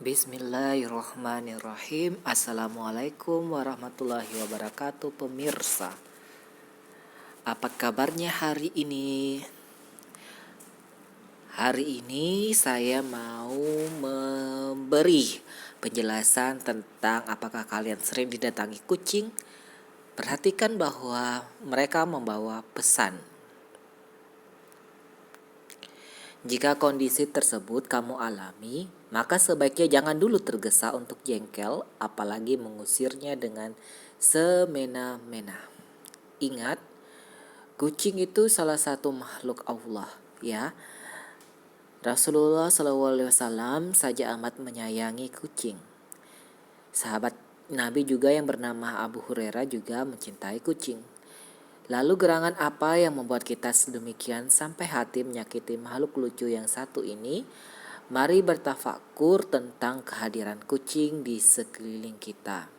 Bismillahirrahmanirrahim. Assalamualaikum warahmatullahi wabarakatuh, pemirsa. Apa kabarnya hari ini? Hari ini saya mau memberi penjelasan tentang apakah kalian sering didatangi kucing. Perhatikan bahwa mereka membawa pesan. Jika kondisi tersebut kamu alami, maka sebaiknya jangan dulu tergesa untuk jengkel, apalagi mengusirnya dengan semena-mena. Ingat, kucing itu salah satu makhluk Allah, ya. Rasulullah SAW saja amat menyayangi kucing. Sahabat Nabi juga yang bernama Abu Hurairah juga mencintai kucing. Lalu gerangan apa yang membuat kita sedemikian sampai hati menyakiti makhluk lucu yang satu ini? Mari bertafakur tentang kehadiran kucing di sekeliling kita.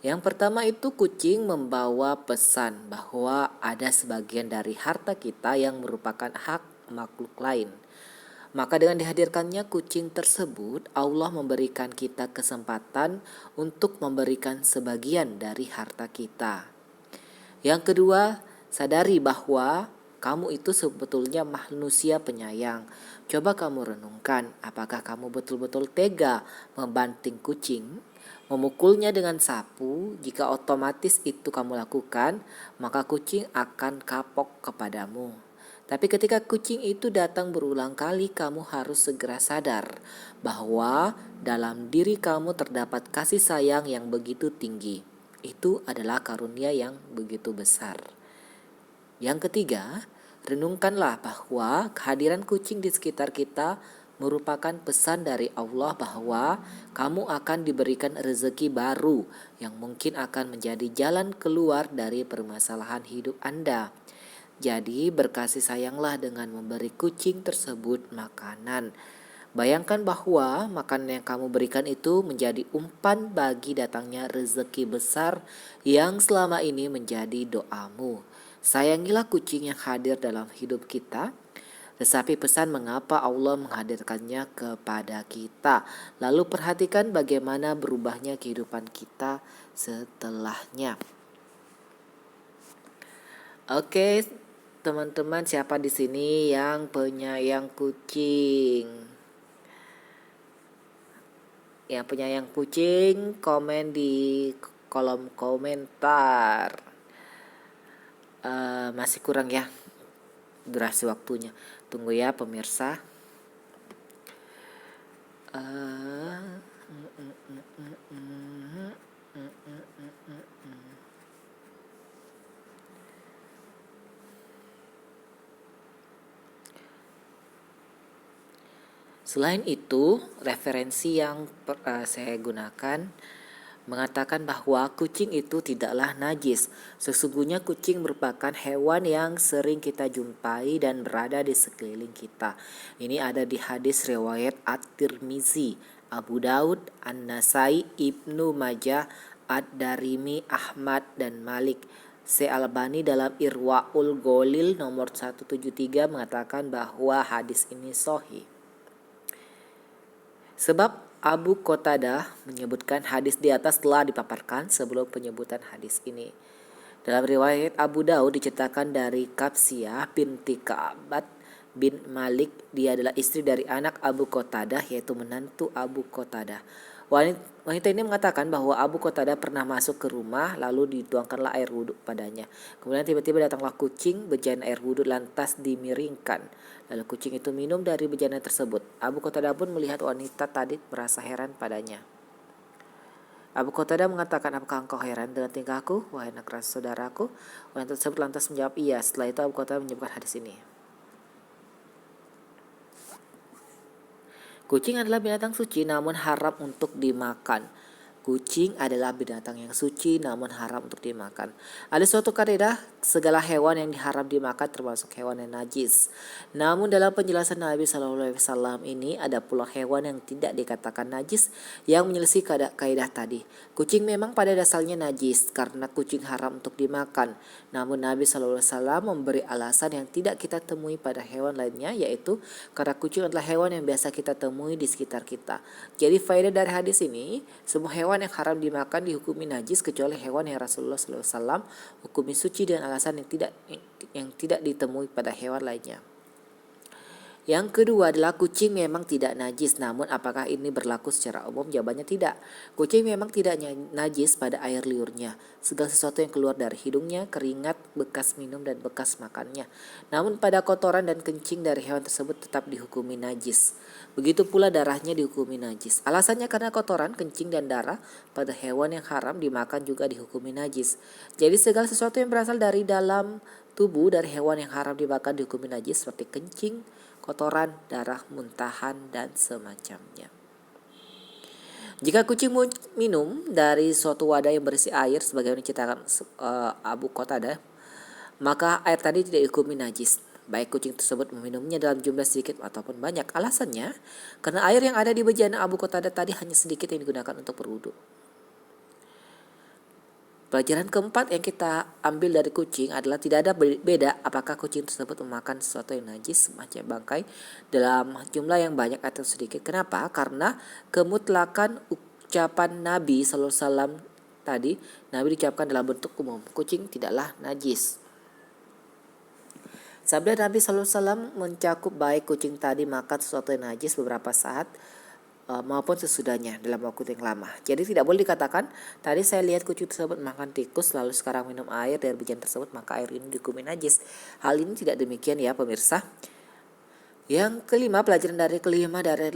Yang pertama itu, kucing membawa pesan bahwa ada sebagian dari harta kita yang merupakan hak makhluk lain. Maka dengan dihadirkannya kucing tersebut, Allah memberikan kita kesempatan untuk memberikan sebagian dari harta kita. Yang kedua, sadari bahwa kamu itu sebetulnya manusia penyayang. Coba kamu renungkan, apakah kamu betul-betul tega membanting kucing, memukulnya dengan sapu? Jika otomatis itu kamu lakukan, maka kucing akan kapok kepadamu. Tapi ketika kucing itu datang berulang kali, kamu harus segera sadar bahwa dalam diri kamu terdapat kasih sayang yang begitu tinggi. Itu adalah karunia yang begitu besar. Yang ketiga, renungkanlah bahwa kehadiran kucing di sekitar kita merupakan pesan dari Allah bahwa kamu akan diberikan rezeki baru yang mungkin akan menjadi jalan keluar dari permasalahan hidup Anda. Jadi berkasih sayanglah dengan memberi kucing tersebut makanan. Bayangkan bahwa makanan yang kamu berikan itu menjadi umpan bagi datangnya rezeki besar yang selama ini menjadi doamu. Sayangilah kucing yang hadir dalam hidup kita. Resapi pesan mengapa Allah menghadirkannya kepada kita. Lalu perhatikan bagaimana berubahnya kehidupan kita setelahnya. Oke, teman-teman, siapa di sini yang penyayang kucing? Yang penyayang kucing, komen di kolom komentar. Masih kurang ya durasi waktunya. Tunggu ya pemirsa. Selain itu, referensi yang saya gunakan mengatakan bahwa kucing itu tidaklah najis. Sesungguhnya kucing merupakan hewan yang sering kita jumpai dan berada di sekeliling kita. Ini ada di hadis riwayat At-Tirmizi, Abu Daud, An-Nasai, Ibnu Majah, Ad-Darimi, Ahmad, dan Malik. Syekh-Albani dalam Irwaul Ghalil nomor 173 mengatakan bahwa hadis ini sahih. Sebab Abu Qatadah menyebutkan hadis di atas telah dipaparkan sebelum penyebutan hadis ini. Dalam riwayat Abu Daud diceritakan dari Kapsiyah binti Ka'ab bin Malik, dia adalah istri dari anak Abu Qatadah, yaitu menantu Abu Qatadah. Wanita ini mengatakan bahwa Abu Qatadah pernah masuk ke rumah lalu dituangkanlah air wudhu padanya. Kemudian tiba-tiba datanglah kucing, bejana air wudhu lantas dimiringkan. Lalu kucing itu minum dari bejana tersebut. Abu Qatadah pun melihat wanita tadi merasa heran padanya. Abu Qatadah mengatakan, apakah engkau heran dengan tingkahku, wahai anak saudaraku? Wanita tersebut lantas menjawab iya. Setelah itu Abu Qatadah menyebutkan hadis ini. Kucing adalah binatang suci namun haram untuk dimakan. Kucing adalah binatang yang suci namun haram untuk dimakan. Ada suatu kaidah, segala hewan yang diharam dimakan termasuk hewan yang najis. Namun dalam penjelasan Nabi SAW ini ada pula hewan yang tidak dikatakan najis yang menyelisih kaidah tadi. Kucing memang pada dasarnya najis karena kucing haram untuk dimakan. Namun Nabi SAW memberi alasan yang tidak kita temui pada hewan lainnya, yaitu karena kucing adalah hewan yang biasa kita temui di sekitar kita. Jadi faedah dari hadis ini, semua hewan yang haram dimakan dihukumi najis kecuali hewan yang Rasulullah SAW hukumi suci dengan alasan yang tidak ditemui pada hewan lainnya. Yang kedua adalah kucing memang tidak najis, namun apakah ini berlaku secara umum? Jawabannya tidak. Kucing memang tidak najis pada air liurnya, segala sesuatu yang keluar dari hidungnya, keringat, bekas minum dan bekas makannya. Namun pada kotoran dan kencing dari hewan tersebut tetap dihukumi najis. Begitu pula darahnya dihukumi najis. Alasannya karena kotoran, kencing dan darah pada hewan yang haram dimakan juga dihukumi najis. Jadi segala sesuatu yang berasal dari dalam tubuh dari hewan yang haram dimakan dihukumi najis seperti kencing, kotoran, darah, muntahan, dan semacamnya. Jika kucing minum dari suatu wadah yang berisi air sebagaimana diceritakan Abu Qatadah, maka air tadi tidak dihukumi najis, baik kucing tersebut meminumnya dalam jumlah sedikit ataupun banyak. Alasannya, karena air yang ada di bejana Abu Qatadah tadi hanya sedikit yang digunakan untuk berwudu. Pelajaran keempat yang kita ambil dari kucing adalah tidak ada beda apakah kucing tersebut memakan sesuatu yang najis semacam bangkai dalam jumlah yang banyak atau sedikit. Kenapa? Karena kemutlakan ucapan Nabi SAW tadi, Nabi diucapkan dalam bentuk umum, kucing tidaklah najis. Sabda Nabi SAW mencakup baik kucing tadi makan sesuatu yang najis beberapa saat maupun sesudahnya dalam waktu yang lama. Jadi tidak boleh dikatakan tadi saya lihat kucing tersebut makan tikus lalu sekarang minum air dari bejana tersebut maka air ini dihukumi najis. Hal ini tidak demikian ya pemirsa. Yang kelima, pelajaran dari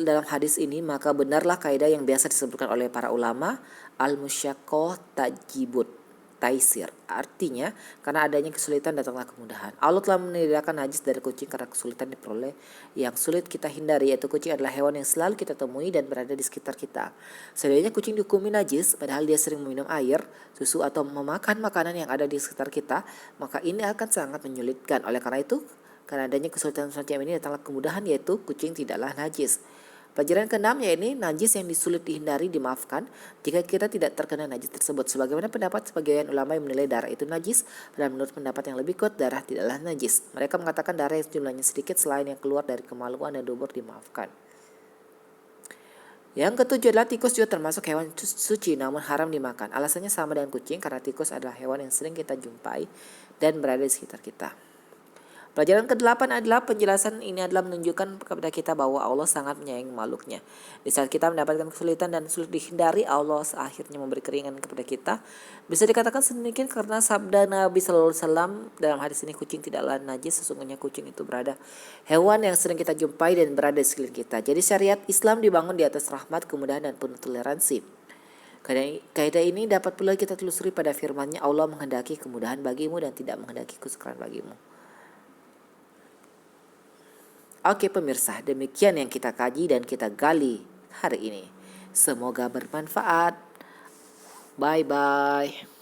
dalam hadis ini, maka benarlah kaidah yang biasa disebutkan oleh para ulama, al-musyaqqah tajibut taisir. Artinya, karena adanya kesulitan datanglah kemudahan. Allah telah menidakkan najis dari kucing karena kesulitan diperoleh yang sulit kita hindari, yaitu kucing adalah hewan yang selalu kita temui dan berada di sekitar kita. Seandainya kucing dihukumi najis, padahal dia sering meminum air, susu atau memakan makanan yang ada di sekitar kita, maka ini akan sangat menyulitkan. Oleh karena itu, karena adanya kesulitan semacam ini datanglah kemudahan, yaitu kucing tidaklah najis. Pelajaran keenam yaitu najis yang disulit dihindari dimaafkan jika kita tidak terkena najis tersebut. Sebagaimana pendapat sebagian ulama yang menilai darah itu najis, dan menurut pendapat yang lebih kuat darah tidaklah najis. Mereka mengatakan darah yang jumlahnya sedikit selain yang keluar dari kemaluan dan dubur dimaafkan. Yang ketujuh adalah tikus juga termasuk hewan suci namun haram dimakan. Alasannya sama dengan kucing karena tikus adalah hewan yang sering kita jumpai dan berada di sekitar kita. Pelajaran ke-8 adalah penjelasan ini adalah menunjukkan kepada kita bahwa Allah sangat menyayangi makhluknya. Di saat kita mendapatkan kesulitan dan sulit dihindari, Allah akhirnya memberi keringanan kepada kita. Bisa dikatakan sedemikian karena sabda Nabi SAW dalam hadis ini, kucing tidaklah najis, sesungguhnya kucing itu berada hewan yang sering kita jumpai dan berada di sekeliling kita. Jadi syariat Islam dibangun di atas rahmat, kemudahan dan penuh toleransi. Kaidah ini dapat pula kita telusuri pada firman-Nya, Allah menghendaki kemudahan bagimu dan tidak menghendaki kesukaran bagimu. Oke pemirsa, demikian yang kita kaji dan kita gali hari ini. Semoga bermanfaat. Bye-bye.